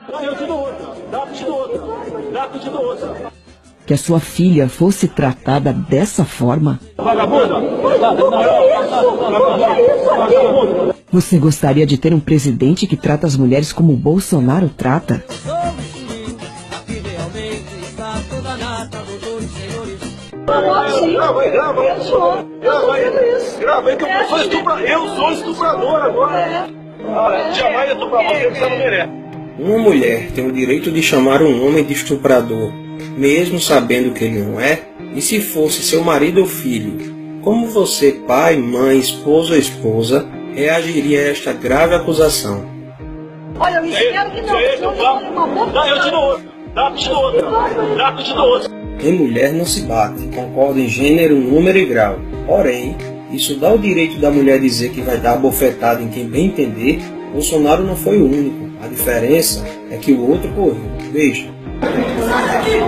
Eu te dou outra. Dá, te dou outra. Dá, te dou outra. Que a sua filha fosse tratada dessa forma? Vagabunda! Você gostaria de ter um presidente que trata as mulheres como o Bolsonaro trata? Grava aí que eu sou estuprador. Eu sou estuprador agora. Jamais estuprar você, você não merece. Uma mulher tem o direito de chamar um homem de estuprador, mesmo sabendo que ele não é? E se fosse seu marido ou filho? Como você, pai, mãe, esposo ou esposa, reagiria a esta grave acusação? Olha, eu espero que não. Eu te dou outra. Dá, te dou outra. Dá, te dou outra. Em mulher não se bate, concorda em gênero, número e grau. Porém, isso dá o direito da mulher dizer que vai dar bofetada em quem bem entender. Bolsonaro não foi o único. A diferença é que o outro correu. Veja. Sai daqui!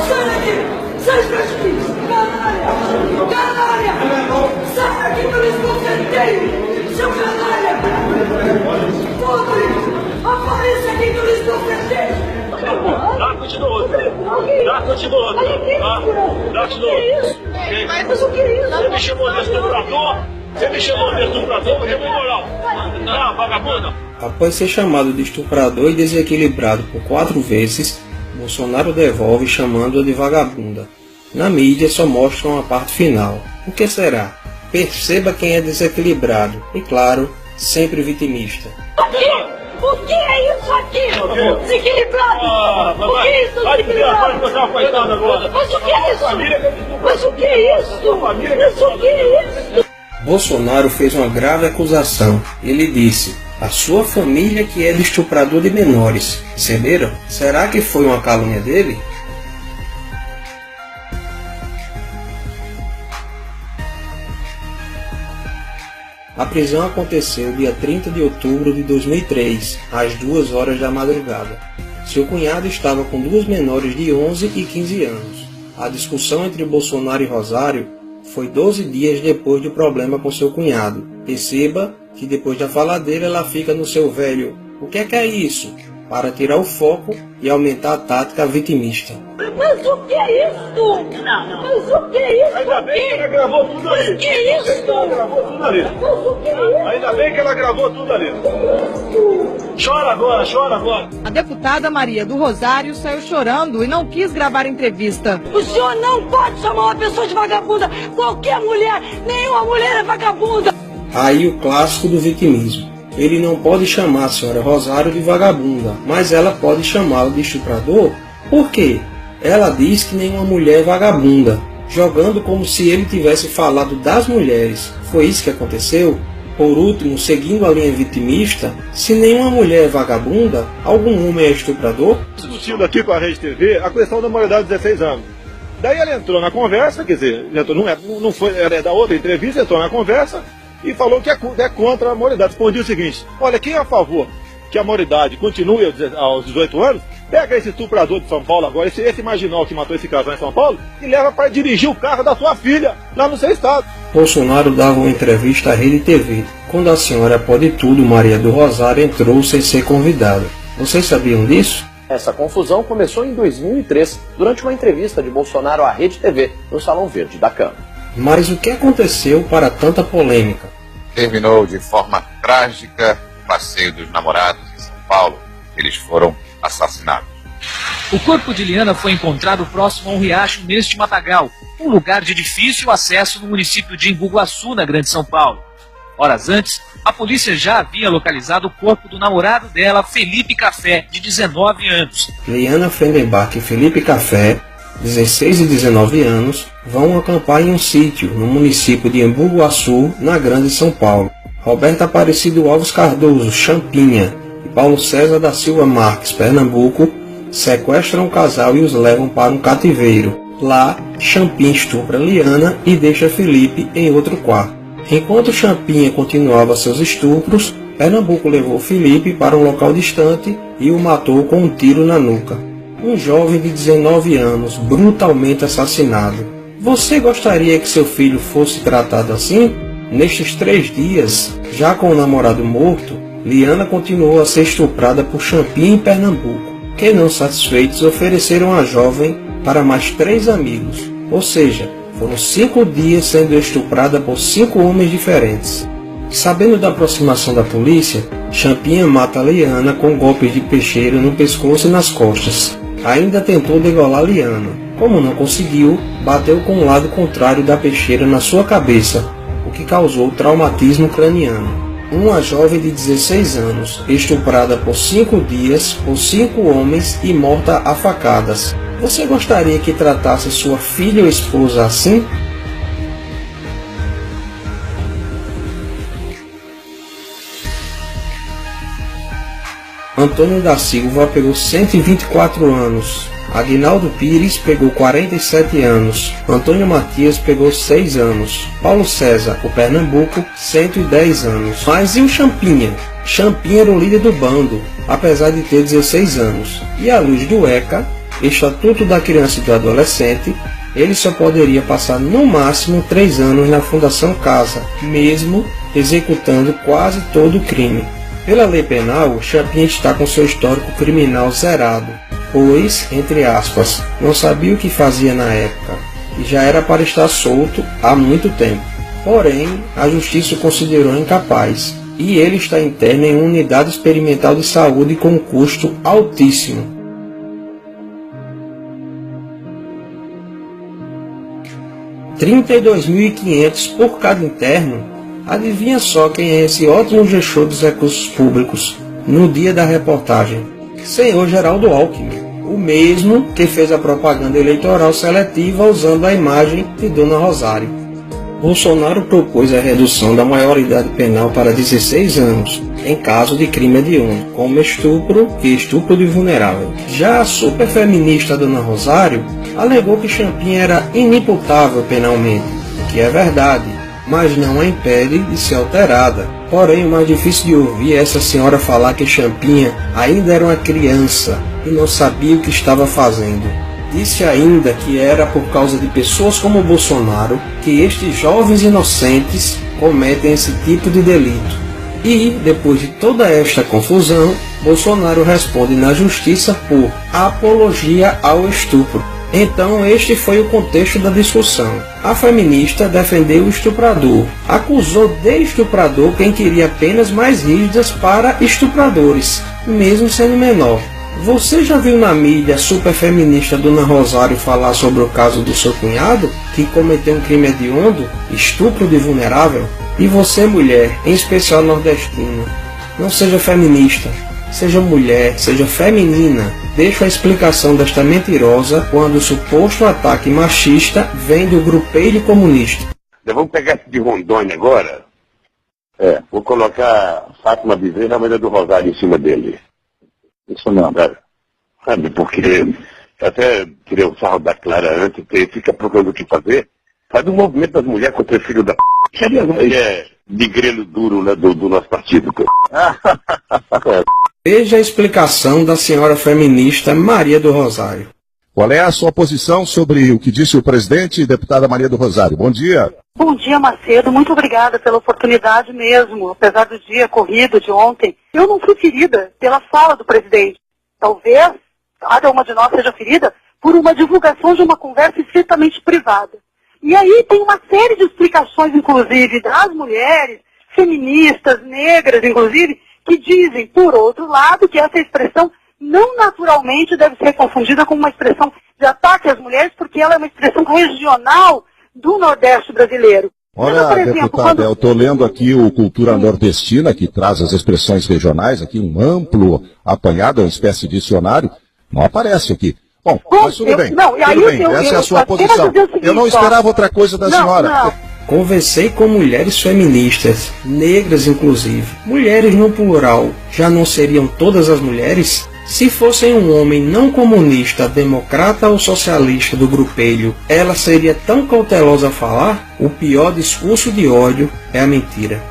Sai daqui! Sai daqui! Canalha! Canalha! Sai daqui que eu escofeteio! Seu canalha! Podre! Apareça aqui que eu escofeteio! Dá, te dou outra. Dá, te dou outra. Dá, te dou outra. Mas o que é isso? Você me chamou de estuprador? Você me chamou de estuprador? Você me moral. Não, vagabunda. Após ser chamado de estuprador e desequilibrado por 4 vezes, Bolsonaro devolve chamando-a de vagabunda. Na mídia só mostram a parte final. O que será? Perceba quem é desequilibrado e, claro, sempre vitimista. O que é isso aqui? Desequilibrado! O que é isso, desequilibrado? Mas o que é isso? Mas o que é isso? Mas o que é isso? Bolsonaro fez uma grave acusação. Ele disse: a sua família que é de estuprador de menores. Perceberam? Será que foi uma calúnia dele? A prisão aconteceu dia 30 de outubro de 2003, às 2 horas da madrugada. Seu cunhado estava com 2 menores de 11 e 15 anos. A discussão entre Bolsonaro e Rosário foi 12 dias depois do problema com seu cunhado. Perceba que depois da faladeira ela fica no seu velho "o que é isso?", para tirar o foco e aumentar a tática vitimista. Mas o que é isso? Mas o que é isso? Ainda bem que ela gravou tudo ali. Mas o que é isso? Ela gravou tudo ali. Mas o que é isso? Ainda bem que ela gravou tudo ali. Chora agora, chora agora. A deputada Maria do Rosário saiu chorando e não quis gravar a entrevista. O senhor não pode chamar uma pessoa de vagabunda. Qualquer mulher, nenhuma mulher é vagabunda. Aí o clássico do vitimismo. Ele não pode chamar a senhora Rosário de vagabunda, mas ela pode chamá-la de estuprador? Por quê? Ela diz que nenhuma mulher é vagabunda, jogando como se ele tivesse falado das mulheres. Foi isso que aconteceu? Por último, seguindo a linha vitimista, se nenhuma mulher é vagabunda, algum homem é estuprador? Discutindo aqui com a Rede TV a questão da maioridade de 16 anos. Daí ela entrou na conversa, quer dizer, não foi, era da outra entrevista, entrou na conversa e falou que é contra a maioridade. Respondi o seguinte: olha, quem é a favor que a maioridade continue aos 18 anos, pega esse estuprador de São Paulo agora, esse marginal que matou esse casal em São Paulo, e leva para dirigir o carro da sua filha lá no seu estado. Bolsonaro dava uma entrevista à Rede TV, quando a senhora Pode Tudo, Maria do Rosário, entrou sem ser convidada. Vocês sabiam disso? Essa confusão começou em 2003, durante uma entrevista de Bolsonaro à Rede TV, no Salão Verde da Câmara. Mas o que aconteceu para tanta polêmica? Terminou de forma trágica o passeio dos namorados em São Paulo. Eles foram assassinados. O corpo de Liana foi encontrado próximo a um riacho neste matagal, um lugar de difícil acesso no município de Embu-Guaçu, na Grande São Paulo. Horas antes, a polícia já havia localizado o corpo do namorado dela, Felipe Café, de 19 anos. Liana Frendenbach e Felipe Café, 16 e 19 anos, vão acampar em um sítio no município de Embu-Guaçu, na Grande São Paulo. Roberta Aparecido Alves Cardoso, Champinha, e Paulo César da Silva Marques, Pernambuco, sequestram o casal e os levam para um cativeiro. Lá, Champinha estupra Liana e deixa Felipe em outro quarto. Enquanto Champinha continuava seus estupros, Pernambuco levou Felipe para um local distante e o matou com um tiro na nuca. Um jovem de 19 anos, brutalmente assassinado. Você gostaria que seu filho fosse tratado assim? Nestes 3 dias, já com o namorado morto, Liana continuou a ser estuprada por Champinha em Pernambuco. que, não satisfeitos, ofereceram a jovem para mais 3 amigos, ou seja, foram 5 dias sendo estuprada por 5 homens diferentes. Sabendo da aproximação da polícia, Champinha mata Liana com golpes de peixeira no pescoço e nas costas. Ainda tentou degolar Liana. Como não conseguiu, bateu com o lado contrário da peixeira na sua cabeça, o que causou traumatismo craniano. Uma jovem de 16 anos, estuprada por 5 dias por 5 homens e morta a facadas. Você gostaria que tratasse sua filha ou esposa assim? Antônio da Silva pegou 124 anos. Aguinaldo Pires pegou 47 anos. Antônio Matias pegou 6 anos. Paulo César, o Pernambuco, 110 anos. Mas e o Champinha? Champinha era o líder do bando, apesar de ter 16 anos. E à luz do ECA, Estatuto da Criança e do Adolescente, ele só poderia passar no máximo 3 anos na Fundação Casa, mesmo executando quase todo o crime. Pela lei penal, Champinha está com seu histórico criminal zerado, pois, entre aspas, não sabia o que fazia na época, e já era para estar solto há muito tempo. Porém, a justiça o considerou incapaz, e ele está interno em uma unidade experimental de saúde com um custo altíssimo. R$ 32.500 por cada interno. Adivinha só quem é esse ótimo gestor dos recursos públicos no dia da reportagem? Senhor Geraldo Alckmin, o mesmo que fez a propaganda eleitoral seletiva usando a imagem de Dona Rosário. Bolsonaro propôs a redução da maioridade penal para 16 anos, em caso de crime hediondo, como estupro e estupro de vulnerável. Já a superfeminista Dona Rosário alegou que Champinha era inimputável penalmente, o que é verdade, mas não a impede de ser alterada. Porém, o mais difícil de ouvir é essa senhora falar que Champinha ainda era uma criança e não sabia o que estava fazendo. Disse ainda que era por causa de pessoas como Bolsonaro que estes jovens inocentes cometem esse tipo de delito. E, depois de toda esta confusão, Bolsonaro responde na justiça por apologia ao estupro. Então este foi o contexto da discussão. A feminista defendeu o estuprador, acusou de estuprador quem queria penas mais rígidas para estupradores, mesmo sendo menor. Você já viu na mídia a superfeminista Dona Rosário falar sobre o caso do seu cunhado, que cometeu um crime hediondo, estupro de vulnerável? E você, mulher, em especial nordestina, não seja feminista. Seja mulher, seja feminina, deixo a explicação desta mentirosa quando o suposto ataque machista vem do grupelho comunista. Vamos pegar esse de Rondônia agora? Vou colocar Fátima Bezerra, a mulher do Rosário, em cima dele. Isso não, cara. Sabe, porque até tirei o sarro da Clara antes, fica procurando o que fazer. Faz um movimento das mulheres contra o filho da p***. Que é de grelo duro, né, do nosso partido. Veja a explicação da senhora feminista Maria do Rosário. Qual é a sua posição sobre o que disse o presidente, deputada Maria do Rosário? Bom dia. Bom dia, Macedo. Muito obrigada pela oportunidade mesmo, apesar do dia corrido de ontem. Eu não fui ferida pela fala do presidente. Talvez cada uma de nós seja ferida por uma divulgação de uma conversa estritamente privada. E aí tem uma série de explicações, inclusive, das mulheres, feministas, negras, inclusive, que dizem, por outro lado, que essa expressão não naturalmente deve ser confundida com uma expressão de ataque às mulheres, porque ela é uma expressão regional do Nordeste brasileiro. Olha, por exemplo, deputada, eu estou lendo aqui o Cultura Nordestina, que traz as expressões regionais, aqui um amplo apanhado, uma espécie de dicionário, não aparece aqui. Bom, mas tudo bem, essa é a sua posição. Eu não esperava outra coisa da senhora. Não. Conversei com mulheres feministas, negras inclusive. Mulheres no plural, já não seriam todas as mulheres? Se fossem um homem não comunista, democrata ou socialista do grupelho, ela seria tão cautelosa a falar? O pior discurso de ódio é a mentira.